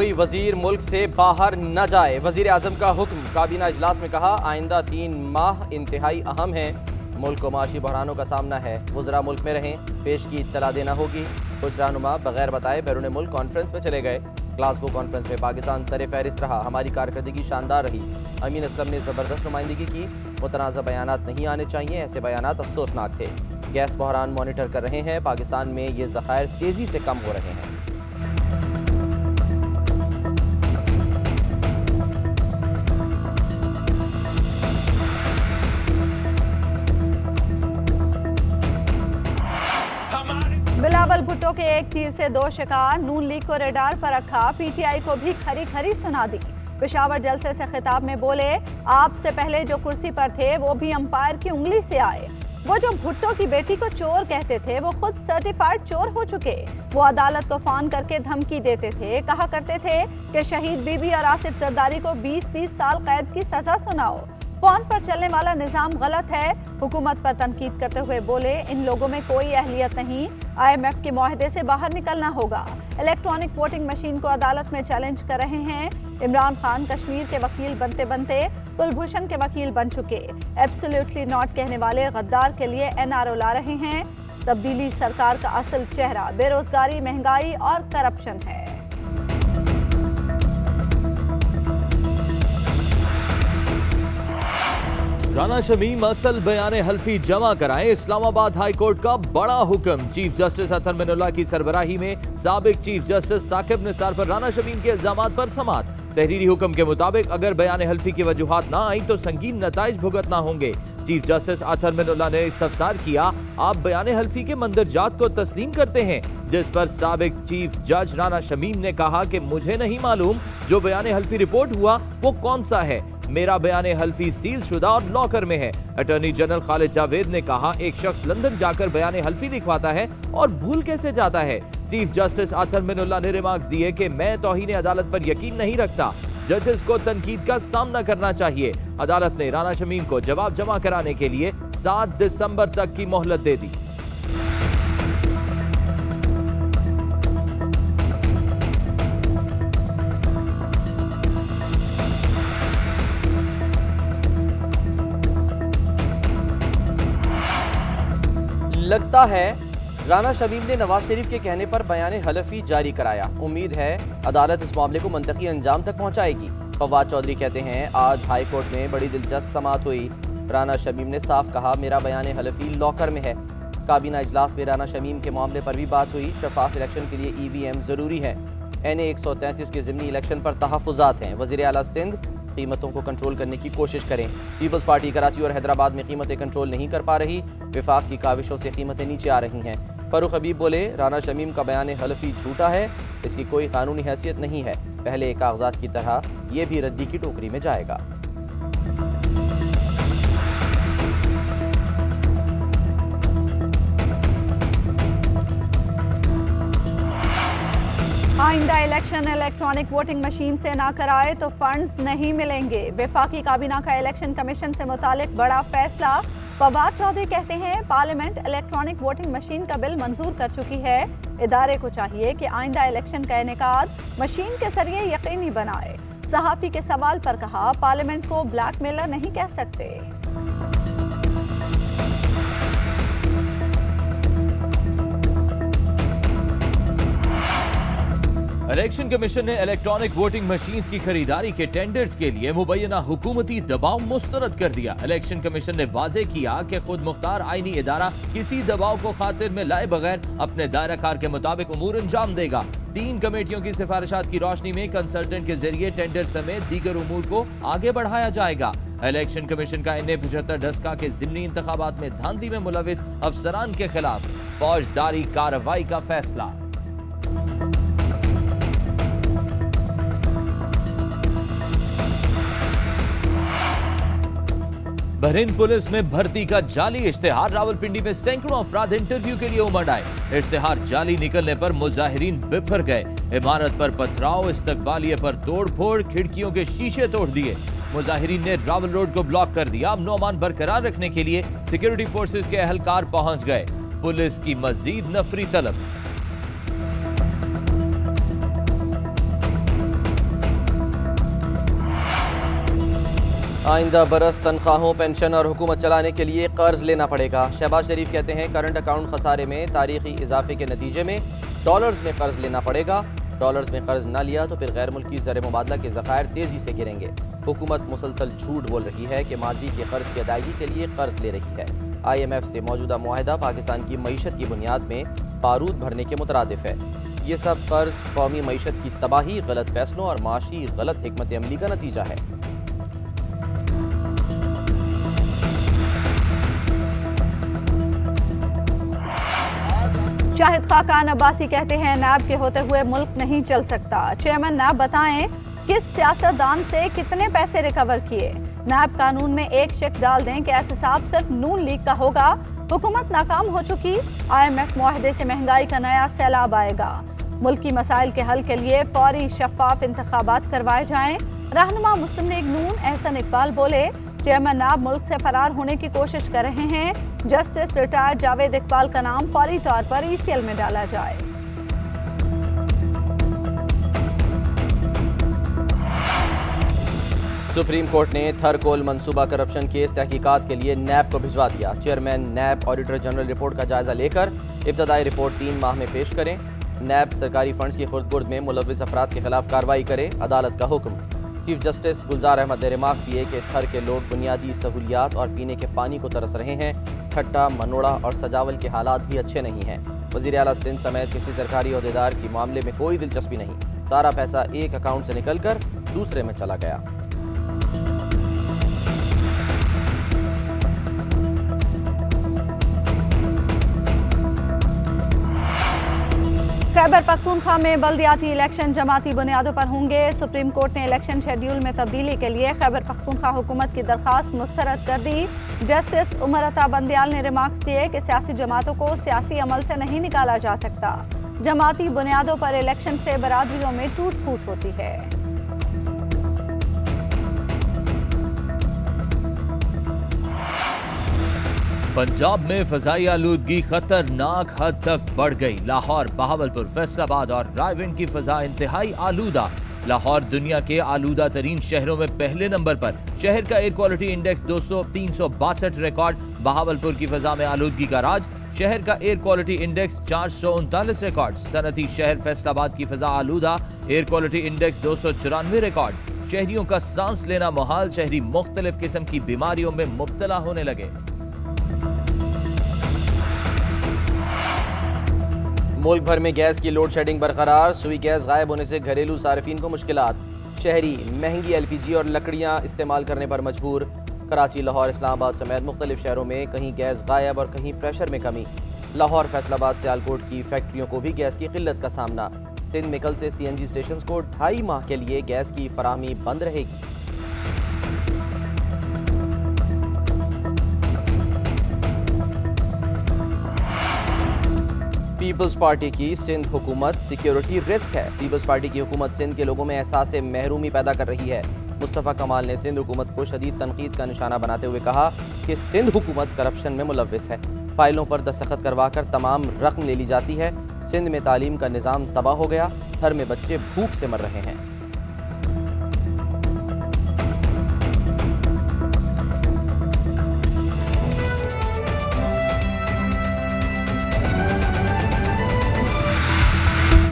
कोई वजीर मुल्क से बाहर न जाए। वजीर आजम का हुक्म। काबीना इजलास में कहा आइंदा 3 माह इंतहाई अहम है। मुल्क को माशी बहरानों का सामना है। वज़रा मुल्क में रहें, पेश की इत्तला देना होगी। कुछ रहनुमा बगैर बताए बैरून मुल्क कॉन्फ्रेंस में चले गए। ग्लासगो कॉन्फ्रेंस में पाकिस्तान सर फहरिस्त रहा। हमारी कारकर्दगी शानदार रही। अमीन असलम ने ज़बरदस्त नुमाइंदगी की। मुतनाज़ा बयानात नहीं आने चाहिए, ऐसे बयानात अफसोसनाक थे। गैस बहरान मॉनिटर कर रहे हैं। पाकिस्तान में ये ज़खायर तेज़ी से कम हो रहे हैं। बिलावल भुट्टो के एक तीर से 2 शिकार। नून लीग को रडार पर रखा। पीटीआई को भी खरी खरी सुना दी। पेशावर जलसे से खिताब में बोले आपसे पहले जो कुर्सी पर थे वो भी अंपायर की उंगली से आए। वो जो भुट्टो की बेटी को चोर कहते थे वो खुद सर्टिफाइड चोर हो चुके। वो अदालत को फोन करके धमकी देते थे, कहा करते थे कि शहीद बीबी और आसिफ जरदारी को 20-20 साल कैद की सजा सुनाओ। फोन पर चलने वाला निजाम गलत है। हुकूमत पर तनकीद करते हुए बोले इन लोगों में कोई अहलियत नहीं। IMF के मुआहदे से बाहर निकलना होगा। इलेक्ट्रॉनिक वोटिंग मशीन को अदालत में चैलेंज कर रहे हैं। इमरान खान कश्मीर के वकील बनते बनते कुलभूषण के वकील बन चुके। एब्सोल्युटली नॉट कहने वाले गद्दार के लिए NRO ला रहे हैं। तब्दीली सरकार का असल चेहरा बेरोजगारी, महंगाई और करप्शन है। राना शमीम असल बयान हल्फी जमा कराएं। इस्लामाबाद हाई कोर्ट का बड़ा हुक्म। चीफ जस्टिस अतर मिनुल्लाह की सरबराही में साबिक चीफ जस्टिस साकिब निसार पर राना शमीम के इल्जामात पर समाअत। तहरीरी हुक्म के मुताबिक अगर बयान हल्फी की वजूहात ना आई तो संगीन नताइज भुगतना होंगे। चीफ जस्टिस अतर मिनुल्लाह ने इस्तफसार किया आप बयान हल्फी के मंदरजात को तस्लीम करते हैं, जिस पर साबिक चीफ जज राना शमीम ने कहा कि मुझे नहीं मालूम जो बयान हल्फी रिपोर्ट हुआ वो कौन सा है। मेरा बयान हल्फी सील शुदा और लॉकर में है। अटॉर्नी जनरल खालिद जावेद ने कहा एक शख्स लंदन जाकर बयान हल्फी लिखवाता है और भूल कैसे जाता है। चीफ जस्टिस अतर मिनुल्लाह ने रिमार्क्स दिए कि मैं तौहीन अदालत पर यकीन नहीं रखता। जजेस को तनकीद का सामना करना चाहिए। अदालत ने राना शमीम को जवाब जमा कराने के लिए 7 दिसंबर तक की मोहलत दे दी। लगता है राना शमीम ने नवाज शरीफ के कहने पर बयान हलफी जारी कराया। उम्मीद है अदालत इस मामले को मंतकी अंजाम तक पहुंचाएगी। फवाद चौधरी कहते हैं आज हाई कोर्ट में बड़ी दिलचस्प समाअत हुई। राना शमीम ने साफ कहा मेरा बयान हलफी लॉकर में है। काबीना इजलास में राना शमीम के मामले पर भी बात हुई। शफाफ इलेक्शन के लिए EVM जरूरी है। NA 133 के ज़िमनी इलेक्शन पर तहफ़्फ़ुज़ात हैं। वज़ीर आला सिंध कीमतों को कंट्रोल करने की कोशिश करें। पीपल्स पार्टी कराची और हैदराबाद में कीमतें कंट्रोल नहीं कर पा रही। विफाक की काविशों से कीमतें नीचे आ रही हैं। फरूख हबीब बोले राना शमीम का बयान हल्फी झूठा है, इसकी कोई कानूनी हैसियत नहीं है। पहले कागजात की तरह ये भी रद्दी की टोकरी में जाएगा। आइंदा इलेक्शन इलेक्ट्रॉनिक वोटिंग मशीन से ना कराए तो फंड्स नहीं मिलेंगे। वफाकी काबीना का इलेक्शन कमीशन से मुतालिक बड़ा फैसला। फवाद चौधरी कहते हैं पार्लियामेंट इलेक्ट्रॉनिक वोटिंग मशीन का बिल मंजूर कर चुकी है। इदारे को चाहिए कि आइंदा इलेक्शन का इनेकाद मशीन के जरिए यकीनी बनाए। सहाफी के सवाल पर कहा पार्लियामेंट को ब्लैकमेलर नहीं कह सकते। इलेक्शन कमीशन ने इलेक्ट्रॉनिक वोटिंग मशीन्स की खरीदारी के टेंडर्स के लिए मुबैना हुकूमती दबाव मुस्तरद कर दिया। इलेक्शन कमीशन ने वाजे किया कि खुद मुख्तार आईनी इदारा किसी दबाव को खातिर में लाए बगैर अपने दायरा कार के मुताबिक उमूर अंजाम देगा। 3 कमेटियों की सिफारिशात की रोशनी में कंसल्टेंट के जरिए टेंडर समेत दीगर उमूर को आगे बढ़ाया जाएगा। इलेक्शन कमीशन का NA 75 डस्का के ज़िमनी इंतखाबात में धांधली में मुलविस अफसरान के खिलाफ फौजदारी कार्रवाई का फैसला। बहरीन पुलिस में भर्ती का जाली इश्तेहार। रावलपिंडी में सैकड़ों अफराद इंटरव्यू के लिए उमड़ आए। इश्तेहार जाली निकलने पर मुजाहिरीन बिफर गए। इमारत पर पथराव, इस्तकबालिये पर तोड़फोड़, खिड़कियों के शीशे तोड़ दिए। मुजाहिरीन ने रावल रोड को ब्लॉक कर दिया। अमन बरकरार रखने के लिए सिक्योरिटी फोर्सेस के अहलकार पहुंच गए। पुलिस की मजीद नफरी तलब। आइंदा बरस तनख्वाहों, पेंशन और हुकूमत चलाने के लिए कर्ज लेना पड़ेगा। शहबाज शरीफ कहते हैं करंट अकाउंट खसारे में तारीखी इजाफे के नतीजे में डॉलर्स में कर्ज लेना पड़ेगा। डॉलर्स में कर्ज ना लिया तो फिर गैर मुल्की ज़र मुबादला के ज़खायर तेज़ी से गिरेंगे। हुकूमत मुसलसल झूठ बोल रही है कि माजी के कर्ज की अदायगी के लिए कर्ज ले रही है। IMF से मौजूदा मुआहदा पाकिस्तान की मईशत की बुनियाद में बारूद भरने के मुतरादिफ है। ये सब कर्ज कौमी मईशत की तबाही, गलत फैसलों और माशी गलत हिकमत अमली का नतीजा है। शाहिद खाकान अब्बासी कहते हैं नैब के होते हुए मुल्क नहीं चल सकता। चेयरमैन नैब बताएं किस सियासतदान से कितने पैसे रिकवर किए। नैब कानून में एक शेक डाल दें कि एहतसाब सिर्फ नून लीग का होगा। हुकूमत नाकाम हो चुकी, IMF मुआहदे से महंगाई का नया सैलाब आएगा। मुल्की मसाइल के हल के लिए फौरी शफाफ इंतखाबात करवाए जाएं। रहनुमा मुस्लिम लीग नून एहसन इकबाल बोले चेयरमैन नैब मुल्क से फरार होने की कोशिश कर रहे हैं। जस्टिस रिटायर्ड जावेद इकबाल का नाम फौरी तौर पर ECL में डाला जाए। सुप्रीम कोर्ट ने थरकोल मंसूबा करप्शन केस तहकीकात के लिए नैब को भिजवा दिया। चेयरमैन नैब ऑडिटर जनरल रिपोर्ट का जायजा लेकर इब्तदाई रिपोर्ट 3 माह में पेश करें। नैब सरकारी फंड्स की खुर्द-बुर्द में मुलव्विस अफराद के खिलाफ कार्रवाई करे, अदालत का हुक्म। चीफ जस्टिस गुलजार अहमद ने रिमार्क दिए कि थर के लोग बुनियादी सहूलियात और पीने के पानी को तरस रहे हैं। ठट्टा, मनोड़ा और सजावल के हालात भी अच्छे नहीं हैं। वज़ीर आला सिंध समेत किसी सरकारी ओहदेदार की मामले में कोई दिलचस्पी नहीं। सारा पैसा एक अकाउंट से निकलकर दूसरे में चला गया। खैबर पख्तूनख्वा में बल्दियाती इलेक्शन जमाती बुनियादों पर होंगे। सुप्रीम कोर्ट ने इलेक्शन शेड्यूल में तब्दीली के लिए खैबर पख्तूनख्वा हुकूमत की दरख्वास्त मुस्तरद कर दी। जस्टिस उमर अता बंदियाल ने रिमार्क्स दिए कि सियासी जमातों को सियासी अमल से नहीं निकाला जा सकता। जमाती बुनियादों पर इलेक्शन से बरादरियों में टूट फूट होती है। पंजाब में फजाई आलूदगी खतरनाक हद तक बढ़ गई। लाहौर, बहावलपुर, फैसलाबाद और रायविंड की फजा इंतहाई आलूदा। लाहौर दुनिया के आलूदा तरीन शहरों में पहले नंबर पर। शहर का air quality index 362 record. Bahawalpur की फजा में आलूदगी का राज। शहर का एयर क्वालिटी इंडेक्स 439 रिकॉर्ड। सनती शहर फैसलाबाद की फजा आलूदा, एयर क्वालिटी इंडेक्स 294 रिकॉर्ड। शहरियों का सांस लेना मुहाल। शहरी मुख्तलिफ किस्म की बीमारियों में मुब्तला होने लगे। मुल्क भर में गैस की लोड शेडिंग बरकरार। सुई गैस गायब होने से घरेलू सार्फिन को मुश्किलात। शहरी महंगी LPG और लकड़ियाँ इस्तेमाल करने पर मजबूर। कराची, लाहौर, इस्लामाबाद समेत मुख्तलिफ शहरों में कहीं गैस गायब और कहीं प्रेशर में कमी। लाहौर, फैसलाबाद, सियालकोट की फैक्ट्रियों को भी गैस की किल्लत का सामना। सिंध में कल से CNG स्टेशन को 2.5 माह के लिए गैस की फराहमी बंद रहेगी। पीपल्स पार्टी की सिंध हुकूमत सिक्योरिटी रिस्क है। पीपल्स पार्टी की हुकूमत सिंध के लोगों में एहसास महरूमी पैदा कर रही है। मुस्तफ़ा कमाल ने सिंध हुकूमत को शदीद तनकीद का निशाना बनाते हुए कहा कि सिंध हुकूमत करप्शन में मुलव्विस है। फाइलों पर दस्तखत करवाकर तमाम रकम ले ली जाती है। सिंध में तालीम का निज़ाम तबाह हो गया। घर में बच्चे भूख से मर रहे हैं।